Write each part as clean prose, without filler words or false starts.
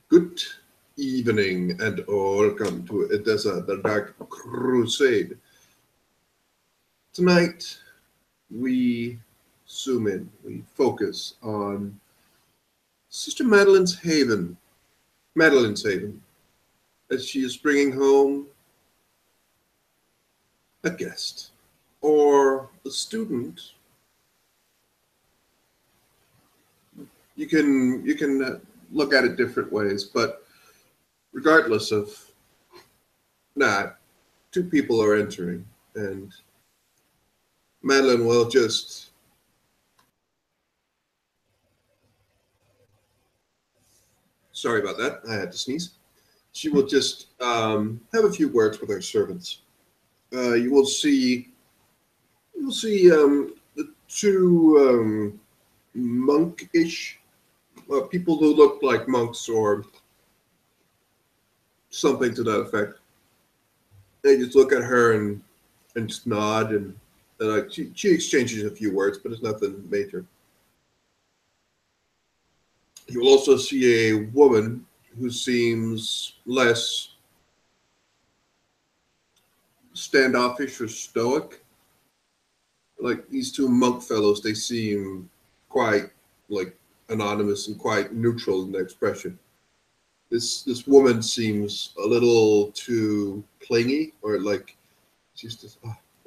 Good evening and welcome to Edessa, the Dark Crusade. Tonight, we zoom in, we focus on Sister Madeline's Haven, as she is bringing home a guest or a student. You can look at it different ways, but regardless of that, two people are entering, and Madeline will just sorry about that. I had to sneeze. She will just have a few words with her servants. You will see the two monkish people who look like monks or something to that effect. They just look at her and just nod and like she exchanges a few words, but it's nothing major. You will also see a woman who seems less standoffish or stoic. Like these two monk fellows, they seem quite like anonymous and quite neutral in their expression. This woman seems a little too clingy, or like she's just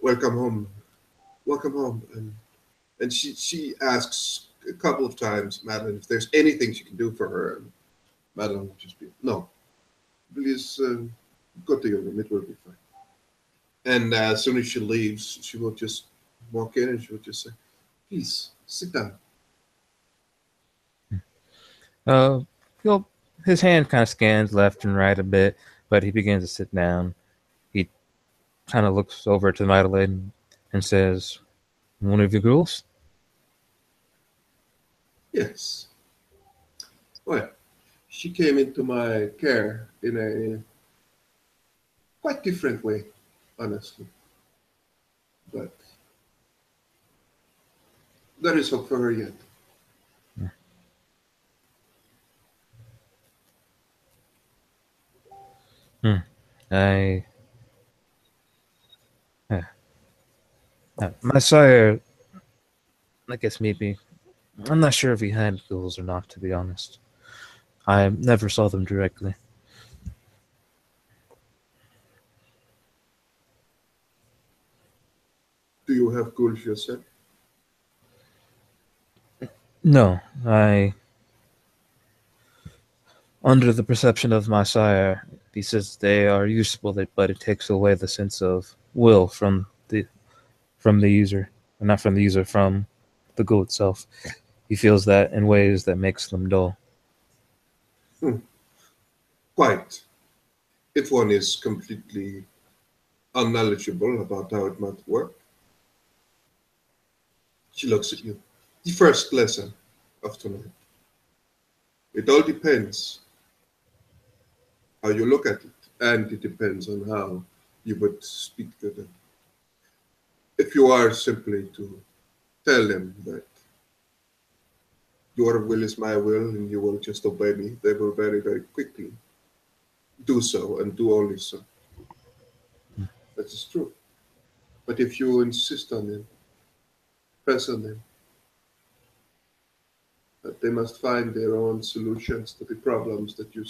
welcome home, and she asks a couple of times Madeline if there's anything she can do for her, and Madeline will just be no, please go to your room, it will be fine. And as soon as she leaves, she will just walk in and she will just say, please sit down. Uh, he'll, his hand kind of scans left and right a bit, but he begins to sit down. He kind of looks over to Madeline and says, "One of your girls?" Yes. Well, she came into my care in a quite different way, honestly. But there is hope for her yet. Hmm. I, uh, my sire, I guess maybe. I'm not sure if he had girls or not, to be honest. I never saw them directly. Do you have ghouls yourself? No, I, under the perception of my sire, he says they are useful, but it takes away the sense of will from the user, not from the user, from the ghoul itself. He feels that in ways that makes them dull. Hmm, quite. If one is completely unknowledgeable about how it might work, she looks at you. The first lesson of tonight. It all depends how you look at it, and it depends on how you would speak to them. If you are simply to tell them that your will is my will and you will just obey me, they will very, very quickly do so and do only so. That is true. But if you insist on them, press on them, that they must find their own solutions to the problems that you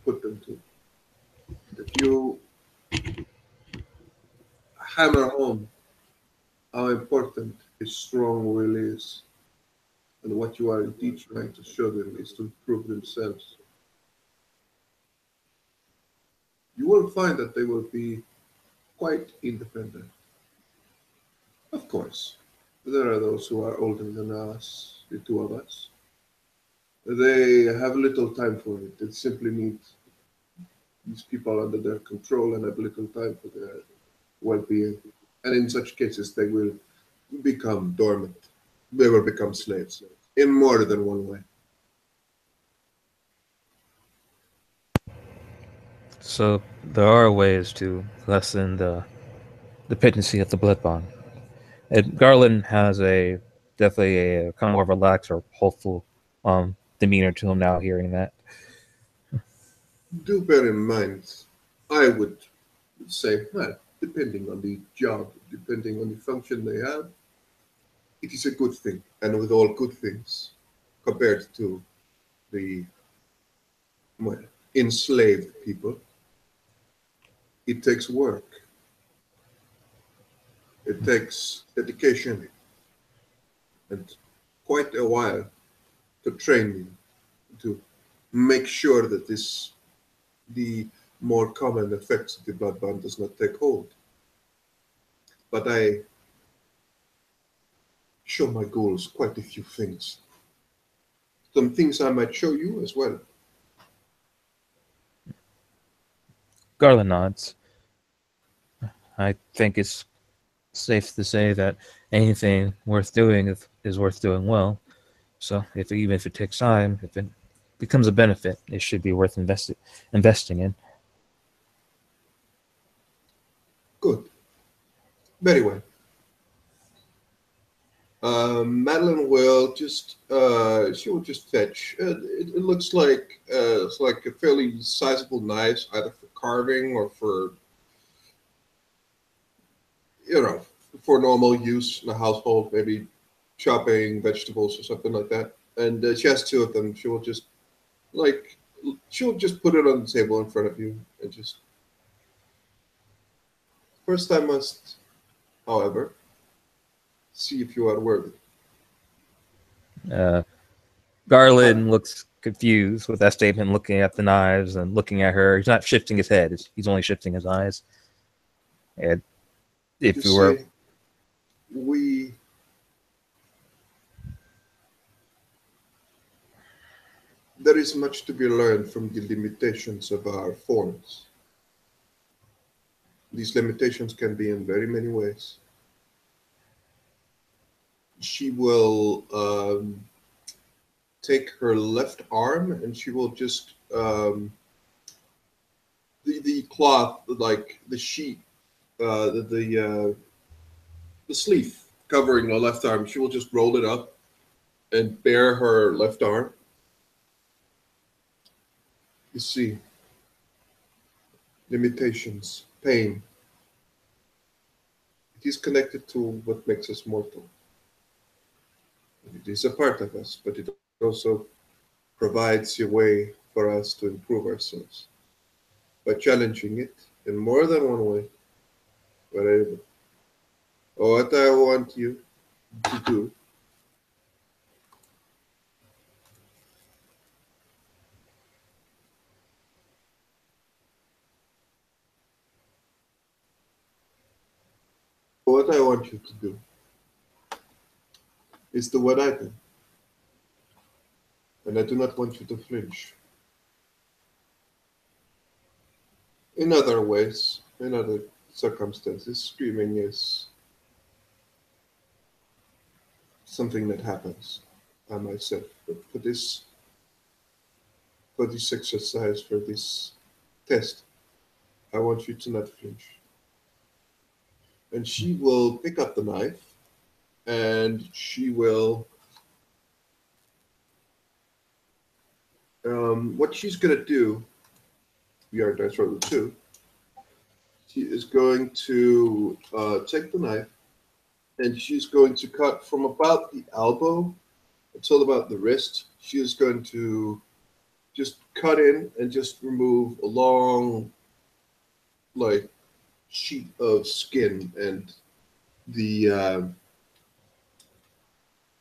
put them to, that you hammer home how important a strong will is, and what you are indeed trying to show them is to improve themselves, you will find that they will be quite independent. Of course, there are those who are older than us, the two of us. They have little time for it. They simply need these people under their control and have little time for their well-being. And in such cases, they will become dormant. They will become slaves in more than one way. So there are ways to lessen the dependency of the blood bond. And Garland has a definitely a kind of more relaxed or hopeful demeanor to him now. Hearing that, Do bear in mind, I would say, well, depending on the job, depending on the function they have, it is a good thing. And with all good things, compared to the well, enslaved people, it takes work, it takes dedication, and quite a while to train you to make sure that the more common effects of the bloodbound does not take hold. But I show my ghouls quite a few things. Some things I might show you as well. Garland nods. I think it's safe to say that anything worth doing is worth doing well. So even if it takes time, if it becomes a benefit, it should be worth investing in. Good. Very well. Madeline will just she will just fetch. It looks like it's like a fairly sizable knife, either for carving or for you know for normal use in the household, maybe chopping vegetables or something like that. And she has two of them. Like she'll just put it on the table in front of you and just first I must, however, see if you are worthy. Uh, I, Garland looks confused with that statement, looking at the knives and looking at her. He's not shifting his head; he's only shifting his eyes. And you if we were, see, we there is much to be learned from the limitations of our forms. These limitations can be in very many ways. She will take her left arm and she will just the cloth, like the sheet, the sleeve covering the left arm. She will just roll it up and bare her left arm. You see, limitations, pain. It is connected to what makes us mortal. It is a part of us, but it also provides a way for us to improve ourselves by challenging it in more than one way. Whatever. What I want you to do, what I want you to do is do what I do, and I do not want you to flinch. In other ways, in other circumstances, screaming is something that happens by myself. But for this exercise, for this test, I want you to not flinch. And she will pick up the knife and she will, what she's going to do, we are dice roller two, she is going to take the knife and she's going to cut from about the elbow until about the wrist. She is going to just cut in and just remove a long, like, sheet of skin and the uh,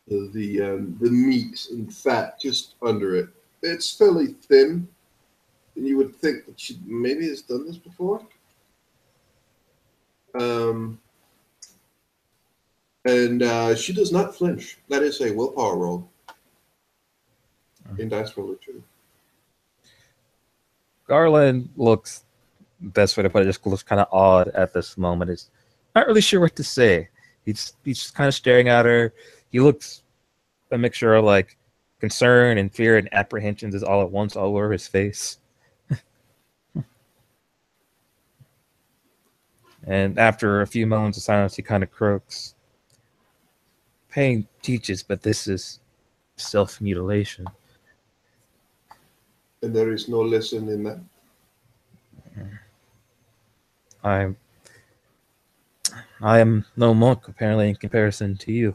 the meat and fat just under it. It's fairly thin, and you would think that she maybe has done this before. Um, and she does not flinch. That is a willpower roll in Dice Roller 2. Garland looks, best way to put it, just looks kind of odd at this moment. He's not really sure what to say. He's just kind of staring at her. He looks a mixture of like concern and fear and apprehensions is all at once all over his face. And after a few moments of silence, he kind of croaks. Pain teaches, but this is self mutilation. And there is no lesson in that. I I am no monk apparently in comparison to you.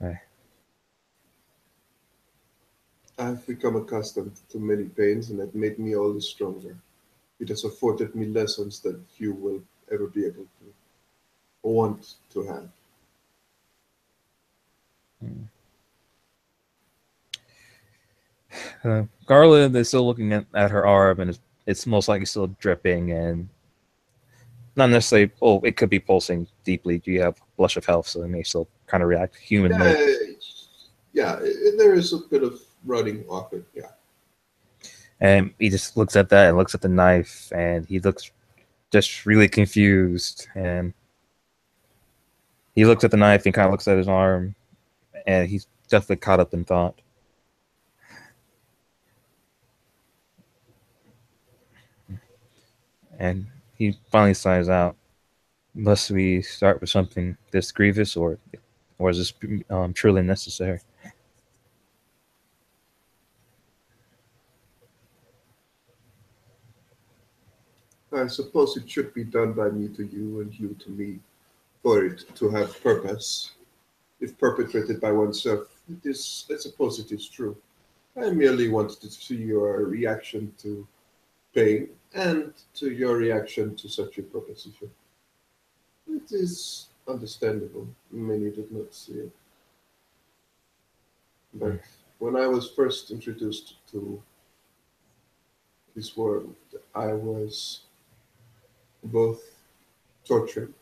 I, I've become accustomed to many pains, and it made me all the stronger. It has afforded me lessons that few will ever be able to or want to have. Garland is still looking at her arm, and it's most likely still dripping, and not necessarily. Oh, it could be pulsing deeply. Do you have blush of health, so it may still kind of react humanly. Yeah, yeah, there is a bit of running off it. Yeah, And he just looks at that and looks at the knife, and he looks just really confused. And he looks at the knife and kind of looks at his arm, and he's definitely caught up in thought. And he finally signs out. Must we start with something this grievous, or is this truly necessary? I suppose it should be done by me to you and you to me for it to have purpose. If perpetrated by oneself, I suppose it is true. I merely wanted to see your reaction to pain and to your reaction to such a proposition. It is understandable. Many did not see it. But when I was first introduced to this world, I was both tortured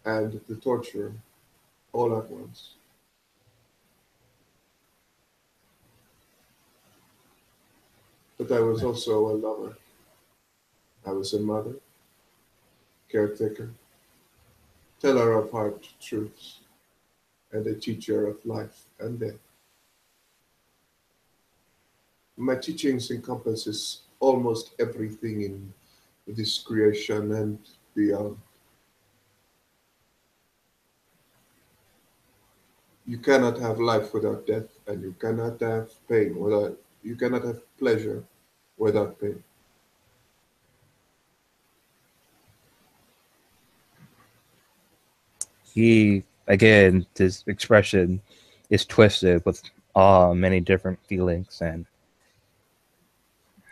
and the torturer all at once. But I was also a lover. I was a mother, caretaker, teller of hard truths, and a teacher of life and death. My teachings encompasses almost everything in this creation and beyond. You cannot have life without death, and you cannot have pain without you cannot have pleasure without pain. He again, his expression is twisted with many different feelings, and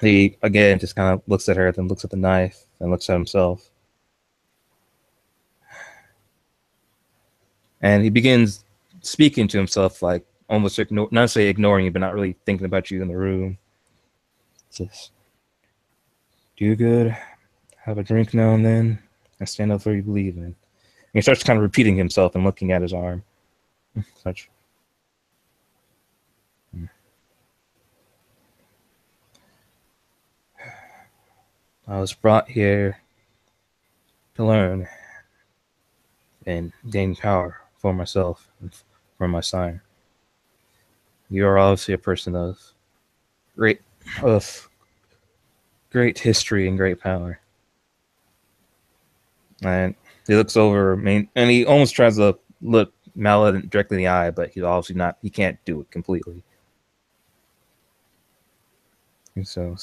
he again just kind of looks at her, then looks at the knife, and looks at himself, and he begins speaking to himself, like almost not say ignoring you, but not really thinking about you in the room. Just do good, have a drink now and then, and stand up for what you believe in. And he starts kind of repeating himself and looking at his arm. Such. I was brought here to learn and gain power for myself and for my sire. You are obviously a person great of great history and great power. And he looks over, and he almost tries to look Malin directly in the eye, but he's obviously not. He can't do it completely. And so,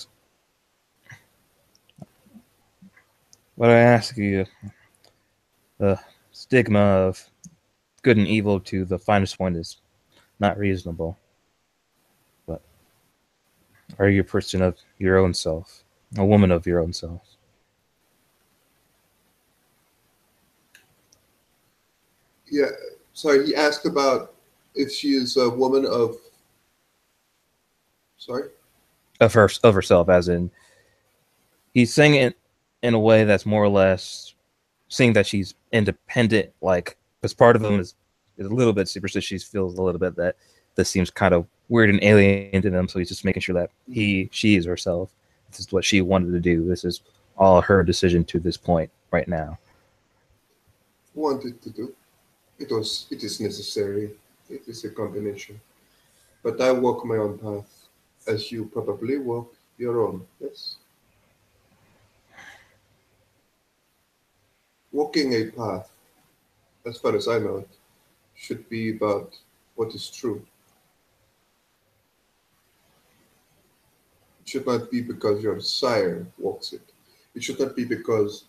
what I ask you, the stigma of good and evil to the finest point is not reasonable. But are you a person of your own self, a woman of your own self? Yeah, sorry, he asked about if she is a woman of, sorry? Of herself, as in he's saying it in a way that's more or less seeing that she's independent, like because part of him is a little bit superstitious. She feels a little bit that this seems kind of weird and alien to them, so he's just making sure that she is herself. This is what she wanted to do. This is all her decision to this point right now. Wanted to do. It is necessary. It is a combination. But I walk my own path, as you probably walk your own. Yes. Walking a path, as far as I know it, should be about what is true. It should not be because your sire walks it. It should not be because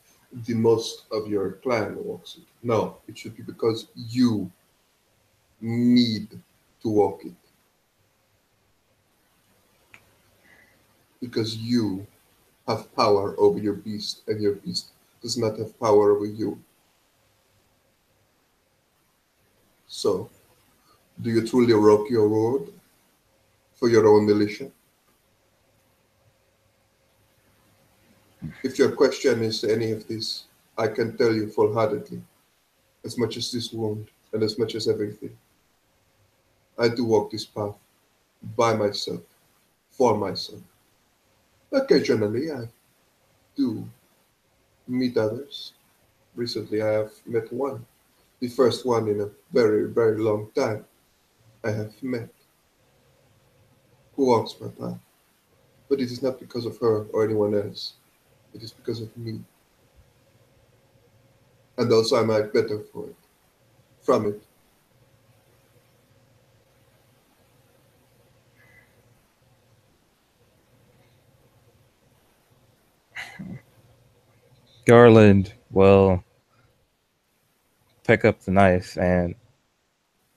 the most of your clan walks it. No, it should be because you need to walk it. Because you have power over your beast, and your beast does not have power over you. So, do you truly rock your world for your own militia? If your question is any of this, I can tell you full heartedly, as much as this wound and as much as everything, I do walk this path by myself, for myself. Occasionally, I do meet others. Recently, I have met one, the first one in a very, very long time I have met, who walks my path. But it is not because of her or anyone else. It is because of me. And also, I might better for it, from it. Garland will pick up the knife and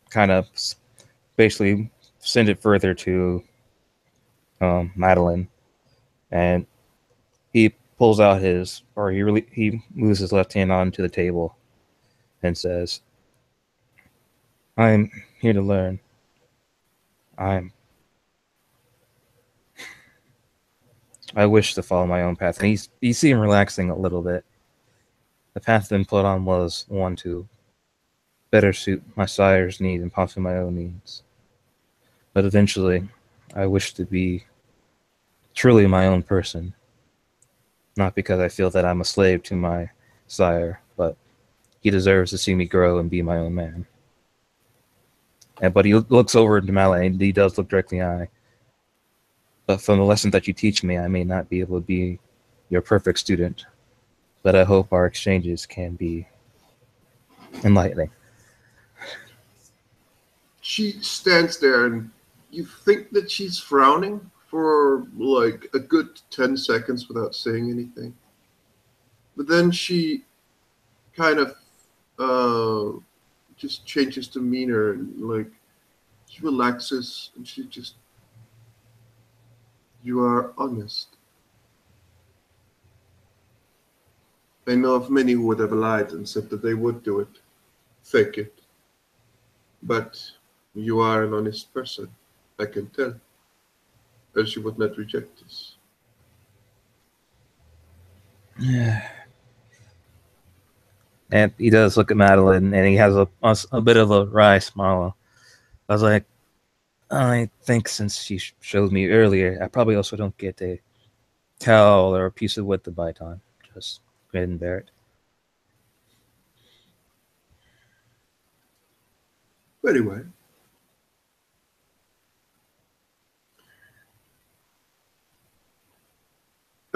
kind of basically send it further to Madeline, and he pulls out he moves his left hand onto the table and says, "I'm here to learn. I'm I wish to follow my own path." And you see him relaxing a little bit. The path then put on was one to better suit my sire's needs and possibly my own needs. But eventually, I wish to be truly my own person, not because I feel that I'm a slave to my sire, but he deserves to see me grow and be my own man. But he looks over to Malay, and he does look directly in the eye. But from the lesson that you teach me, I may not be able to be your perfect student, but I hope our exchanges can be enlightening. She stands there, and you think that she's frowning for like a good 10 seconds without saying anything. But then she kind of uh, just changes demeanor, and like she relaxes, and she just, you are honest. I know of many who would have lied and said that they would do it, fake it. But you are an honest person. I can tell, else you would not reject this. Yeah. And he does look at Madeline, and he has a bit of a wry smile. I was like, I think since she showed me earlier, I probably also don't get a towel or a piece of wood to bite on. Just go ahead and bear it. Very well.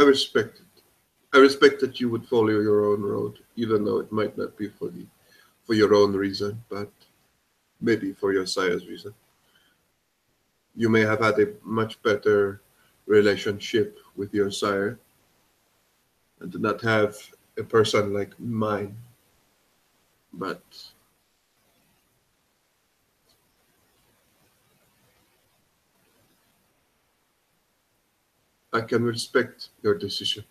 I respect it. I respect that you would follow your own road, even though it might not be for your own reason, but maybe for your sire's reason. You may have had a much better relationship with your sire and do not have a person like mine. But I can respect your decision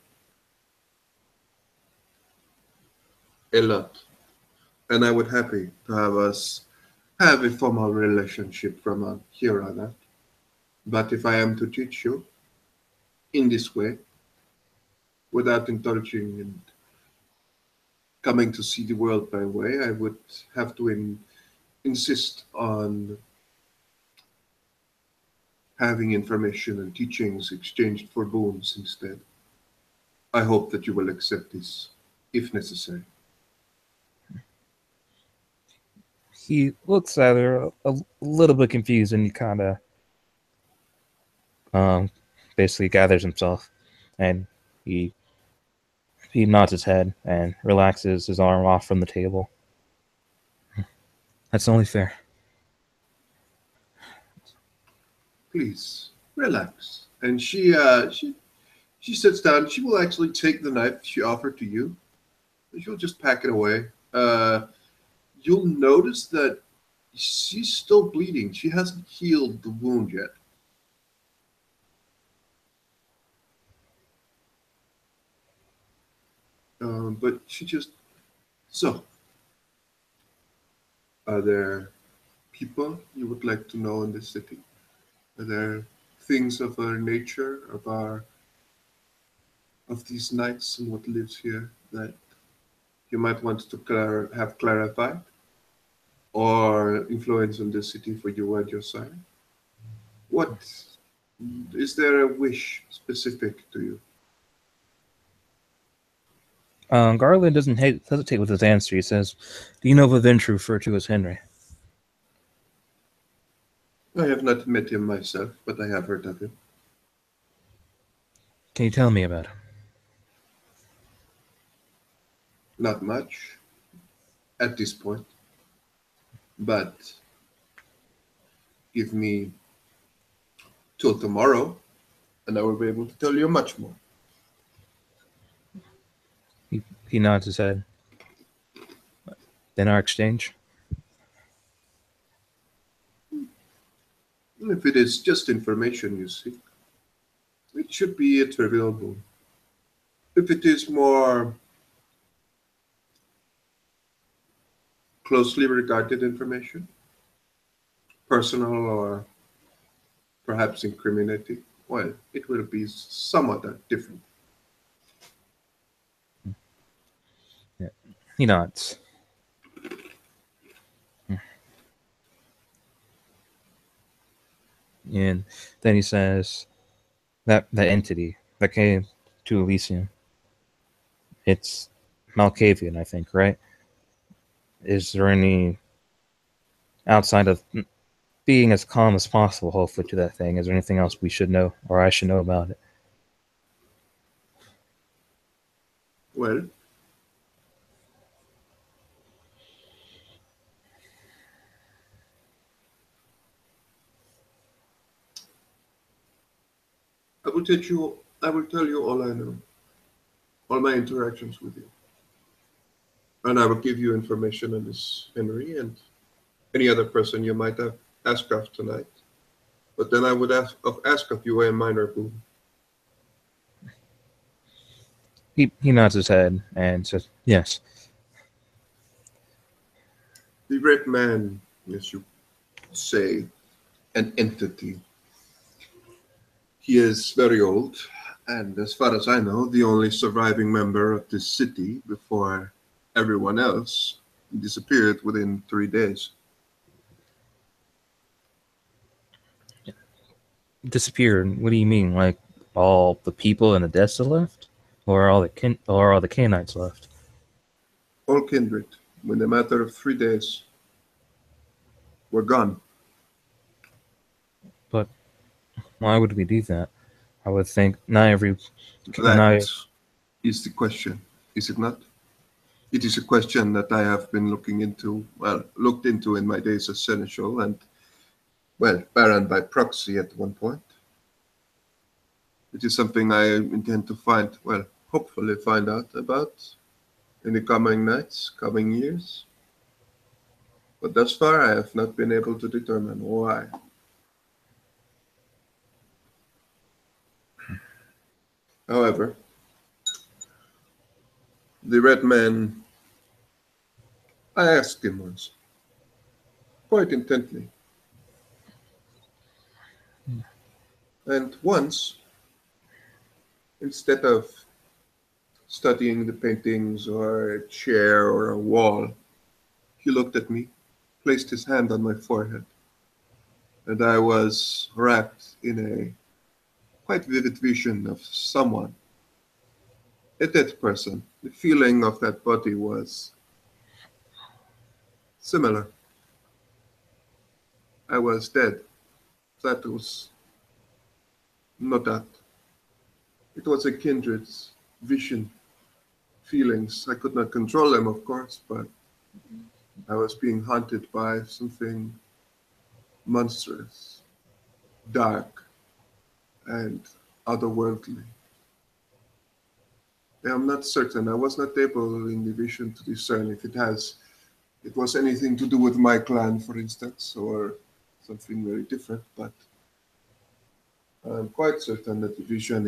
a lot. And I would happy to have us have a formal relationship from here on out. But if I am to teach you in this way, without indulging and coming to see the world my way, I would have to insist on having information and teachings exchanged for boons instead. I hope that you will accept this, if necessary. He looks at her a little bit confused, and he kind of um, basically gathers himself, and he he nods his head and relaxes his arm off from the table. That's only fair. Please, relax. And she sits down. She will actually take the knife she offered to you. And she'll just pack it away. You'll notice that she's still bleeding. She hasn't healed the wound yet. But she just. So, are there people you would like to know in this city? Are there things of our nature, of these nights and what lives here that you might want to have clarified, or influence in the city for you and your side? What is there a wish specific to you? Garland doesn't hesitate with his answer. He says, "Do you know of a venture referred to as Henry?" I have not met him myself, but I have heard of him. Can you tell me about him? Not much at this point, but give me till tomorrow, and I will be able to tell you much more. He nods his head. Then our exchange. If it is just information you seek, it should be a trivial boon. If it is more closely regarded information, personal or perhaps incriminating, well, it will be somewhat different. Yeah. He nods. And then he says, that entity that came to Elysium, it's Malkavian, I think, right? Is there any, outside of being as calm as possible, hopefully, to that thing, is there anything else we should know, or I should know about it? Well, I will tell you all I know, all my interactions with you. And I will give you information on this Henry and any other person you might have asked of tonight. But then I would ask of you a minor boon. He nods his head and says, "Yes." The red man, as you say, an entity. He is very old, and as far as I know, the only surviving member of this city before everyone else disappeared within 3 days. Disappeared? What do you mean? Like all the people in the desert left, or all the Canaanites left? All kindred, in a matter of 3 days, were gone. But why would we do that? I would think That not is the question, is it not? It is a question that I have been looked into in my days as seneschal and, well, baron by proxy at one point. It is something I intend to hopefully find out about in the coming nights, coming years. But thus far, I have not been able to determine why. However, the red man, I asked him once, quite intently, and once, instead of studying the paintings or a chair or a wall, he looked at me, placed his hand on my forehead, and I was wrapped in a quite vivid vision of someone, a dead person. The feeling of that body was similar. I was dead. That was not that. It was a kindred vision, feelings. I could not control them, of course, but I was being haunted by something monstrous, dark, and otherworldly. I'm not certain. I was not able in the vision to discern if it was anything to do with my clan, for instance, or something very different. But I'm quite certain that the vision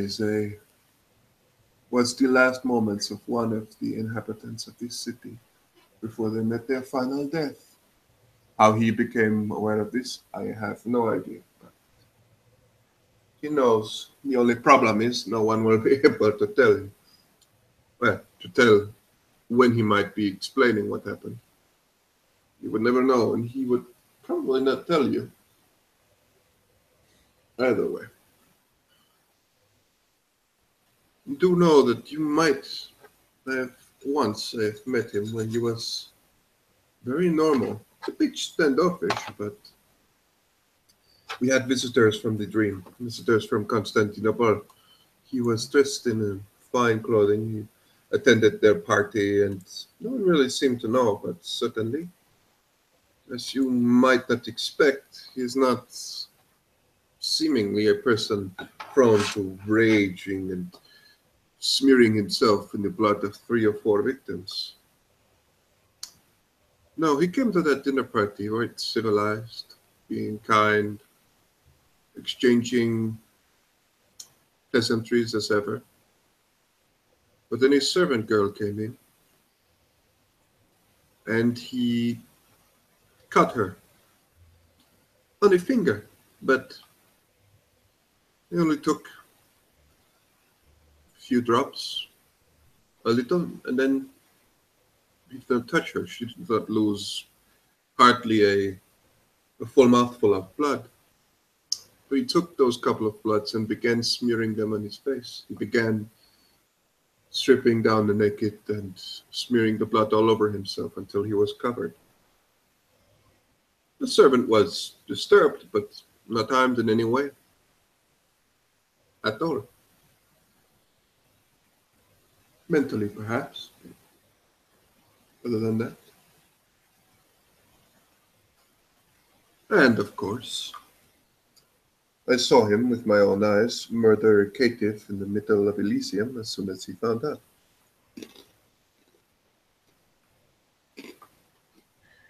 was the last moments of one of the inhabitants of this city before they met their final death. How he became aware of this, I have no idea. But he knows. The only problem is no one will be able to tell him. Well, to tell when he might be explaining what happened. You would never know, and he would probably not tell you either way. You do know that you might have once have met him when he was very normal. A bit standoffish, but we had visitors from the dream, visitors from Constantinople. He was dressed in fine clothing. He attended their party, and no one really seemed to know, but certainly, as you might not expect, he's not seemingly a person prone to raging and smearing himself in the blood of 3 or 4 victims. No, he came to that dinner party quite civilized, being kind, exchanging pleasantries as ever. But then his servant girl came in, and he cut her on a finger, but he only took a few drops, a little, and then he did not touch her. She did not lose hardly a full mouthful of blood. So he took those couple of bloods and began smearing them on his face. He began stripping down the naked and smearing the blood all over himself until he was covered. The servant was disturbed, but not harmed in any way at all. Mentally, perhaps. Other than that. And of course, I saw him with my own eyes murder a caitiff in the middle of Elysium as soon as he found out.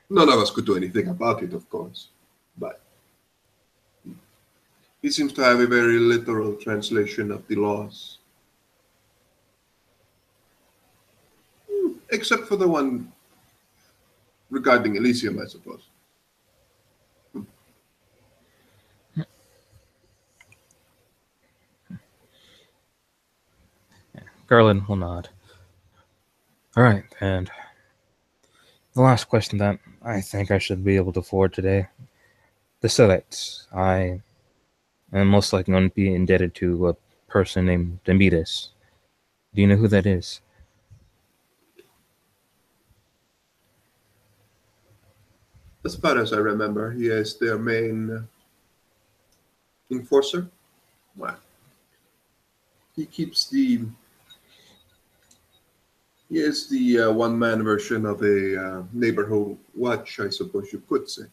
None of us could do anything about it, of course, but he seems to have a very literal translation of the laws. Except for the one regarding Elysium, I suppose. Garland will nod. All right, and the last question that I think I should be able to afford today. The Select. I am most likely going to be indebted to a person named Demetus. Do you know who that is? As far as I remember, he is their main enforcer. Well, he keeps the. He is the one-man version of a neighborhood watch, I suppose you could say.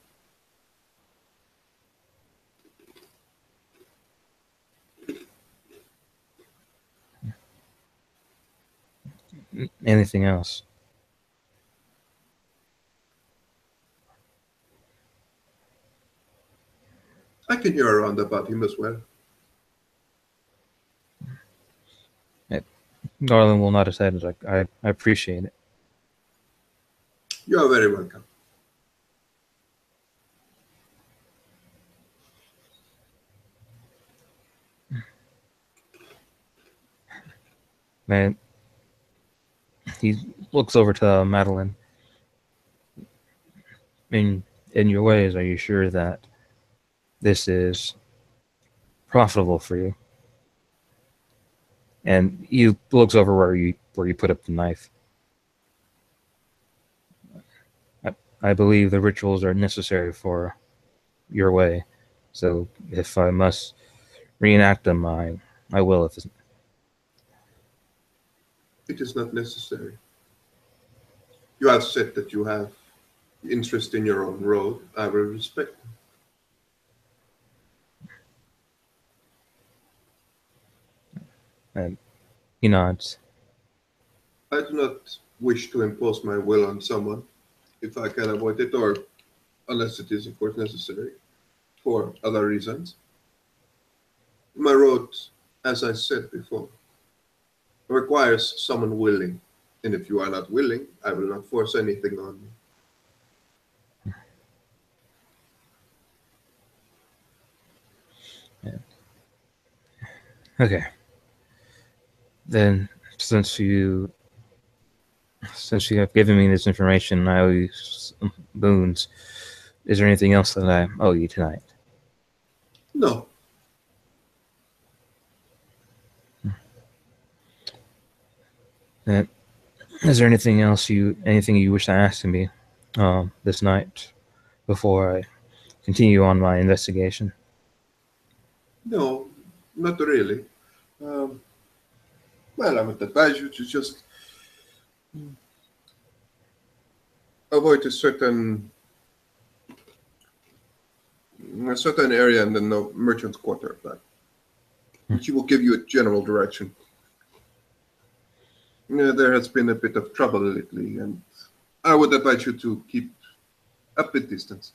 Anything else? I can hear around about him as well. Garland will nod his head. Like, I appreciate it. You are very welcome. Man, he looks over to Madeline. In your ways, are you sure that this is profitable for you? And he looks over where you put up the knife. I believe the rituals are necessary for your way, so if I must reenact them, I will. If it's... It is not necessary. You have said that you have interest in your own road. I will respect. And he nods. I do not wish to impose my will on someone if I can avoid it, or unless it is, of course, necessary for other reasons. My road, as I said before, requires someone willing. And if you are not willing, I will not force anything on you. Yeah. Okay. Then, since you since you have given me this information, I owe you some boons. Is there anything else that I owe you tonight? No, Uh, Is there anything you wish to ask of me this night before I continue on my investigation? no, not really. Um, well, I would advise you to just avoid a certain area in the merchant's quarter, but which will give you a general direction. Yeah, there has been a bit of trouble lately, and I would advise you to keep a bit distance.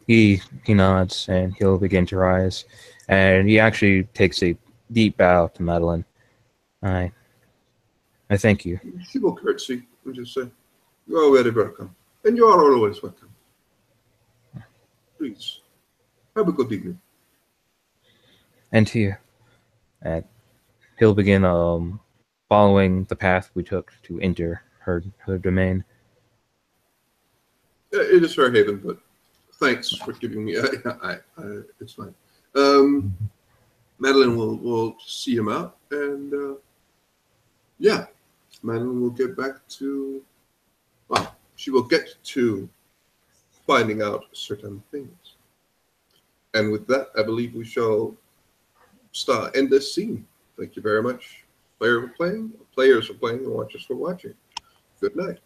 He nods and he'll begin to rise, and he actually takes a deep bow to Madeline. I I thank you, She will curtsy and just say, "You are very welcome, and you are always welcome. Please have a good evening." and to you. And he'll begin following the path we took to enter her domain. It is her haven, but thanks for giving me. It's fine. Madeline will see him out, and yeah, Madeline will get back to. Well, she will get to finding out certain things, and with that, I believe we shall end this scene. Thank you very much, players for playing, and watchers for watching. Good night.